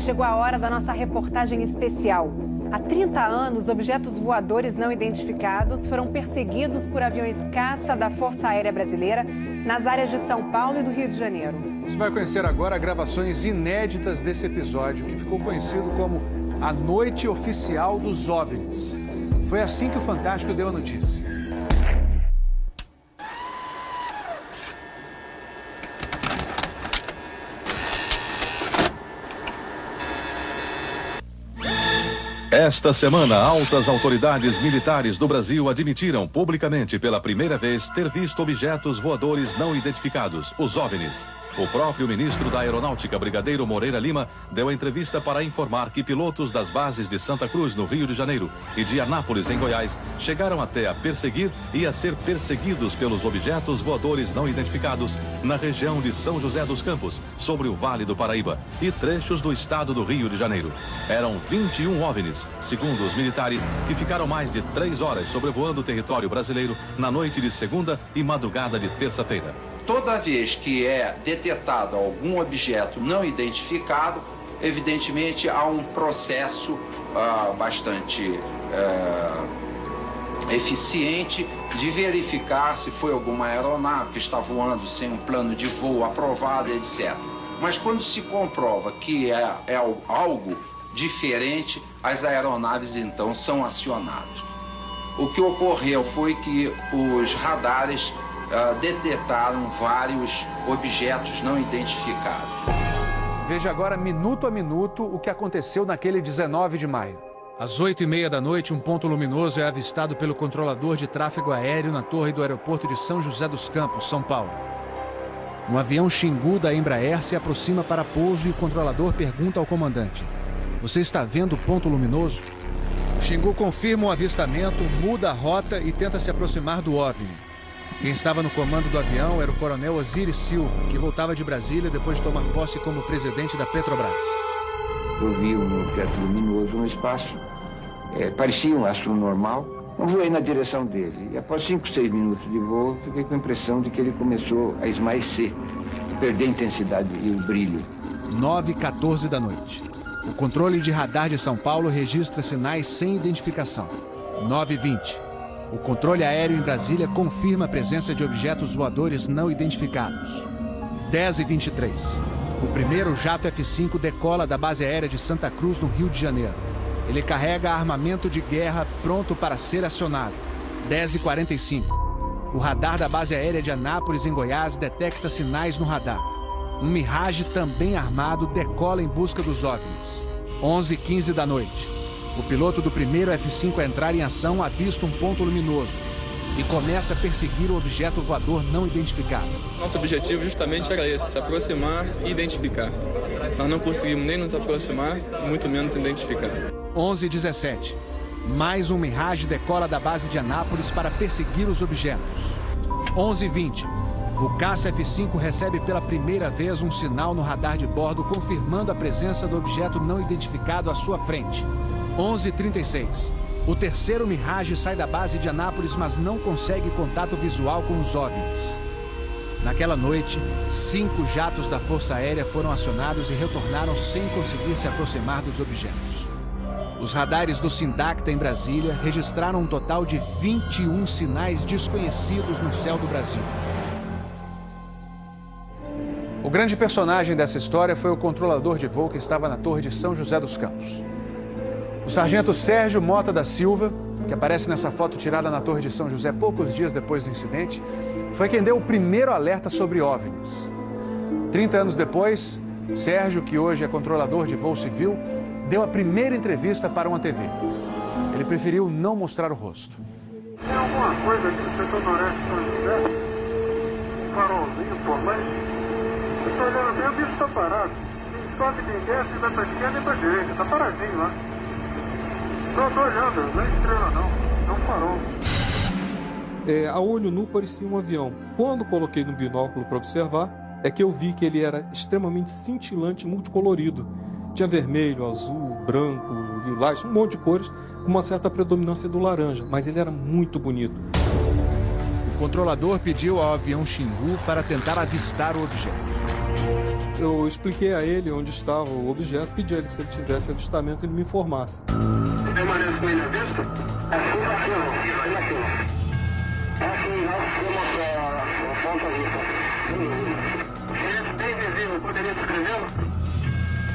chegou a hora da nossa reportagem especial. Há 30 anos, objetos voadores não identificados foram perseguidos por aviões caça da Força Aérea Brasileira nas áreas de São Paulo e do Rio de Janeiro. Você vai conhecer agora gravações inéditas desse episódio, que ficou conhecido como a Noite Oficial dos OVNIs. Foi assim que o Fantástico deu a notícia. Esta semana, altas autoridades militares do Brasil admitiram publicamente pela primeira vez ter visto objetos voadores não identificados, os OVNIs. O próprio ministro da Aeronáutica, Brigadeiro Moreira Lima, deu a entrevista para informar que pilotos das bases de Santa Cruz, no Rio de Janeiro, e de Anápolis, em Goiás, chegaram até a perseguir e a ser perseguidos pelos objetos voadores não identificados na região de São José dos Campos, sobre o Vale do Paraíba, e trechos do estado do Rio de Janeiro. Eram 21 OVNIs, segundo os militares, que ficaram mais de 3 horas sobrevoando o território brasileiro na noite de segunda e madrugada de terça-feira. Toda vez que é detectado algum objeto não identificado, evidentemente há um processo bastante eficiente de verificar se foi alguma aeronave que está voando sem um plano de voo aprovado, etc. Mas quando se comprova que é algo diferente, as aeronaves então são acionadas. O que ocorreu foi que os radares detectaram vários objetos não identificados. Veja agora, minuto a minuto, o que aconteceu naquele 19 de maio. Às 8h30 da noite, um ponto luminoso é avistado pelo controlador de tráfego aéreo na torre do aeroporto de São José dos Campos, São Paulo. Um avião Xingu da Embraer se aproxima para pouso e o controlador pergunta ao comandante: "Você está vendo o ponto luminoso?" O Xingu confirma o avistamento, muda a rota e tenta se aproximar do OVNI. Quem estava no comando do avião era o coronel Osiris Silva, que voltava de Brasília depois de tomar posse como presidente da Petrobras. Eu vi um objeto luminoso no espaço, parecia um astro normal. Eu voei na direção dele e após 5, 6 minutos de voo, fiquei com a impressão de que ele começou a esmaecer, a perder a intensidade e o brilho. 9h14 da noite. O controle de radar de São Paulo registra sinais sem identificação. 9h20. O controle aéreo em Brasília confirma a presença de objetos voadores não identificados. 10h23. O primeiro jato F-5 decola da base aérea de Santa Cruz, no Rio de Janeiro. Ele carrega armamento de guerra pronto para ser acionado. 10h45. O radar da base aérea de Anápolis, em Goiás, detecta sinais no radar. Um Mirage também armado decola em busca dos OVNIs. 11h15 da noite. O piloto do primeiro F-5 a entrar em ação avista um ponto luminoso e começa a perseguir o objeto voador não identificado. Nosso objetivo justamente era esse, se aproximar e identificar. Nós não conseguimos nem nos aproximar, muito menos identificar. 11h17. Mais um Mirage decola da base de Anápolis para perseguir os objetos. 11h20. O caça F-5 recebe pela primeira vez um sinal no radar de bordo confirmando a presença do objeto não identificado à sua frente. 11h36. O terceiro Mirage sai da base de Anápolis, mas não consegue contato visual com os OVNIs. Naquela noite, 5 jatos da Força Aérea foram acionados e retornaram sem conseguir se aproximar dos objetos. Os radares do Sindacta em Brasília registraram um total de 21 sinais desconhecidos no céu do Brasil. O grande personagem dessa história foi o controlador de voo que estava na torre de São José dos Campos. O sargento Sérgio Mota da Silva, que aparece nessa foto tirada na torre de São José poucos dias depois do incidente, foi quem deu o primeiro alerta sobre OVNIs. 30 anos depois, Sérgio, que hoje é controlador de voo civil, deu a primeira entrevista para uma TV. Ele preferiu não mostrar o rosto. Tem alguma coisa aqui no setor noroeste de São José? Um farolzinho por lá? Eu estou olhando bem, o bicho está parado. Quem sobe, quem desce, vai para a esquerda e para a direita. Está paradinho lá. Não estou olhando, não é estrela não. É um farol. A olho nu parecia um avião. Quando coloquei no binóculo para observar, é que eu vi que ele era extremamente cintilante, multicolorido. Tinha vermelho, azul, branco, lilás, um monte de cores, com uma certa predominância do laranja, mas ele era muito bonito. O controlador pediu ao avião Xingu para tentar avistar o objeto. Eu expliquei a ele onde estava o objeto, pedi a ele que se ele tivesse avistamento, ele me informasse. Permanece com ele à vista? Assim, nós temos a ponta vista. Ele é bem visível, poderia descrevê-lo?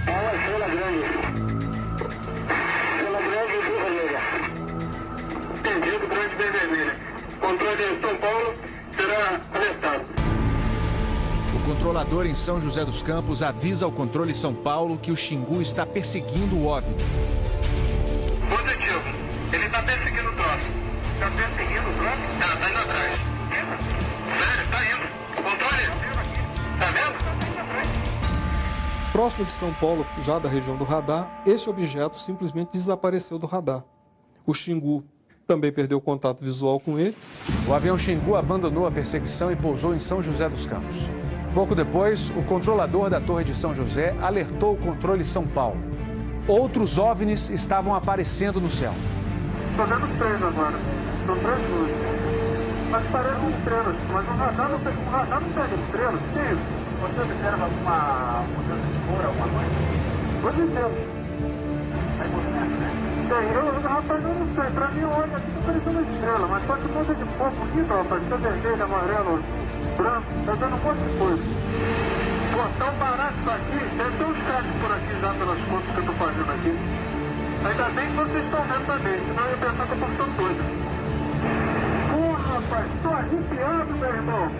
É uma estrela grande. Estrela grande e bem vermelha. Entendido, grande e bem vermelha. Controle de São Paulo será alertado. O controlador em São José dos Campos avisa ao controle São Paulo que o Xingu está perseguindo o OVNI. Positivo. Ele está perseguindo o troço. Está perseguindo o troço? Tá indo atrás. Sério, tá indo. Controle. Tá vendo? Próximo de São Paulo, já da região do radar, esse objeto simplesmente desapareceu do radar. O Xingu também perdeu contato visual com ele. O avião Xingu abandonou a perseguição e pousou em São José dos Campos. Pouco depois, o controlador da Torre de São José alertou o controle São Paulo. Outros OVNIs estavam aparecendo no céu. Estou vendo 3 agora. São 3 luzes. Mas parecem estrelas. Mas o radar não pega estrelas. O que é isso? Você observa alguma mudança de cor, alguma coisa? Pode ser. Aí movimento, né? Rapaz, eu não sei. Pra mim, olha aqui, tá parecendo uma estrela. Mas só que muda de cor bonita, rapaz. Tá vermelho, amarelo, branco. Tá dando um monte de coisa. Pô, tão barato isso aqui. Deve ter uns créditos por aqui já pelas contas que eu tô fazendo aqui. Ainda bem que vocês estão vendo também. Senão eu ia pensar que eu tô ficando doido. Pô, rapaz, tô arrepiado, meu irmão.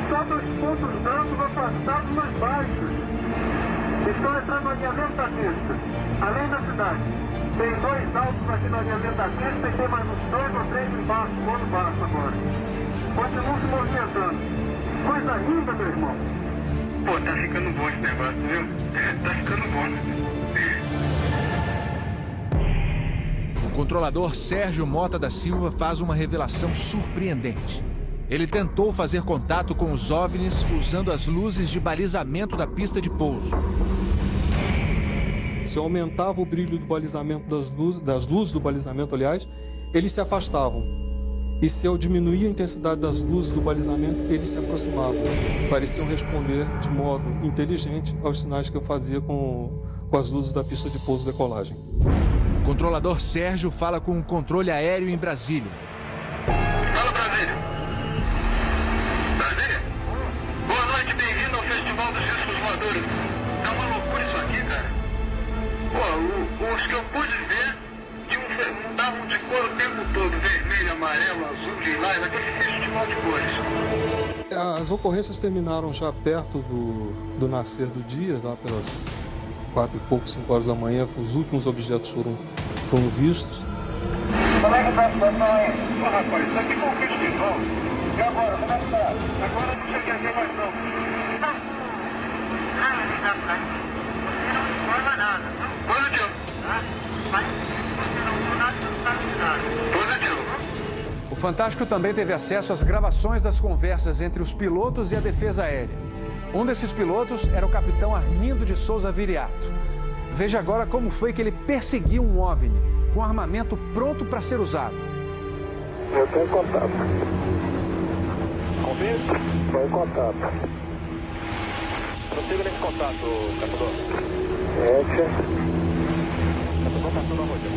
Só 2 pontos brancos afastados mais baixos. Estão entrando no alinhamento da pista, além da cidade. Tem 2 altos aqui no alinhamento da pista e tem mais uns 2 ou 3 embaixo, quando baixo agora. Continuam se movimentando. Coisa linda, meu irmão. Pô, tá ficando bom esse negócio, viu? Tá ficando bom, né? O controlador Sérgio Mota da Silva faz uma revelação surpreendente. Ele tentou fazer contato com os OVNIs usando as luzes de balizamento da pista de pouso. Se eu aumentava o brilho do balizamento das luzes do balizamento, aliás, eles se afastavam. E se eu diminuía a intensidade das luzes do balizamento, eles se aproximavam. Pareciam responder de modo inteligente aos sinais que eu fazia com as luzes da pista de pouso e decolagem. O controlador Sérgio fala com o controle aéreo em Brasília. Fala, Brasília. Brasília? Boa noite, bem-vindo ao Festival dos Discos Voadores. Tá uma loucura isso aqui, cara. Pô, os que eu pude ver mudavam de cor o tempo todo. Vermelho, amarelo, azul, lilás, aquele festival de cores. As ocorrências terminaram já perto do nascer do dia, lá pelas 4 e pouco, 5 horas da manhã. Os últimos objetos foram vistos. Como é que tá a situação aí? Pô, rapaz, isso aqui foi um festival. E agora, como é que tá? Agora não sei o que é mais não. Você não informa nada. Positivo. Mas você não viu nada, não está avisado. Positivo. O Fantástico também teve acesso às gravações das conversas entre os pilotos e a defesa aérea. Um desses pilotos era o capitão Armindo de Souza Viriato. Veja agora como foi que ele perseguiu um OVNI com armamento pronto para ser usado. Eu tenho contato. Confirma? Estou em contato. Prossiga nesse contato, capitão. 7. Capitão passando a Rojão.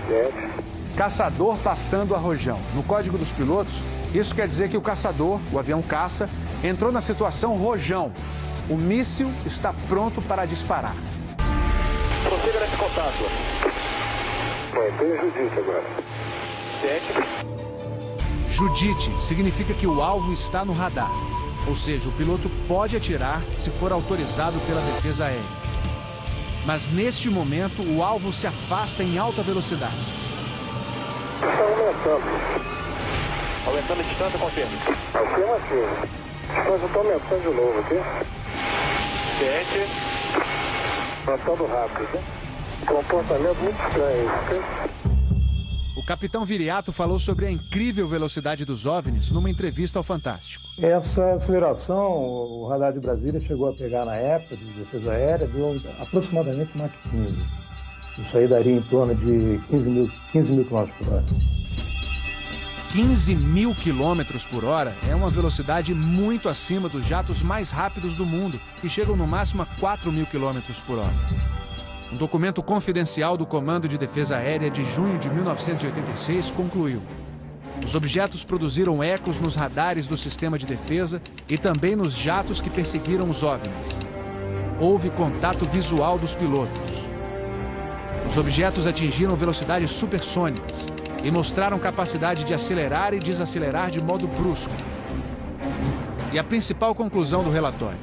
7. Caçador passando a Rojão. No código dos pilotos, isso quer dizer que o caçador, o avião caça, entrou na situação Rojão. O míssil está pronto para disparar. Prossiga nesse contato. Tem Judite agora. 7. Judite significa que o alvo está no radar. Ou seja, o piloto pode atirar se for autorizado pela defesa aérea. Mas neste momento, o alvo se afasta em alta velocidade. Está aumentando. Aumentando a distância, confirma. Afirmativo. A distância está aumentando de novo aqui. 7. Passando rápido. Comportamento muito estranho, ok? O capitão Viriato falou sobre a incrível velocidade dos OVNIs numa entrevista ao Fantástico. Essa aceleração, o radar de Brasília chegou a pegar na época de defesa aérea, deu aproximadamente Mach 15. Isso aí daria em torno de 15 mil km por hora. 15.000 quilômetros por hora é uma velocidade muito acima dos jatos mais rápidos do mundo, que chegam no máximo a 4.000 quilômetros por hora. Um documento confidencial do Comando de Defesa Aérea de junho de 1986 concluiu: os objetos produziram ecos nos radares do sistema de defesa e também nos jatos que perseguiram os OVNIs. Houve contato visual dos pilotos. Os objetos atingiram velocidades supersônicas e mostraram capacidade de acelerar e desacelerar de modo brusco. E a principal conclusão do relatório: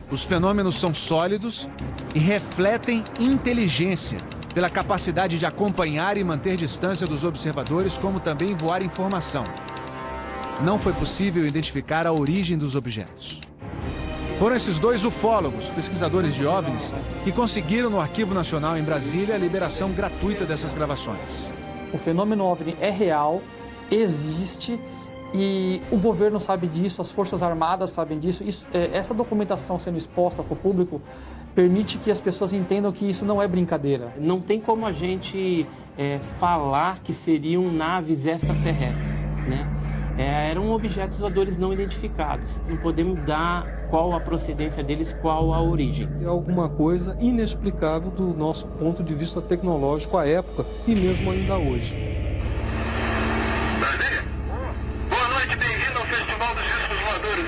os fenômenos são sólidos e refletem inteligência, pela capacidade de acompanhar e manter distância dos observadores, como também voar informação. Não foi possível identificar a origem dos objetos. Foram esses dois ufólogos, pesquisadores de OVNIs, que conseguiram no Arquivo Nacional em Brasília a liberação gratuita dessas gravações. O fenômeno OVNI é real, existe, e o governo sabe disso, as Forças Armadas sabem disso. Essa documentação sendo exposta para o público permite que as pessoas entendam que isso não é brincadeira. Não tem como a gente falar que seriam naves extraterrestres, né? Eram objetos voadores não identificados. Não podemos dar qual a procedência deles, qual a origem. É alguma coisa inexplicável do nosso ponto de vista tecnológico à época e mesmo ainda hoje. Brasília? Boa noite, bem-vindo ao Festival dos Discos Voadores.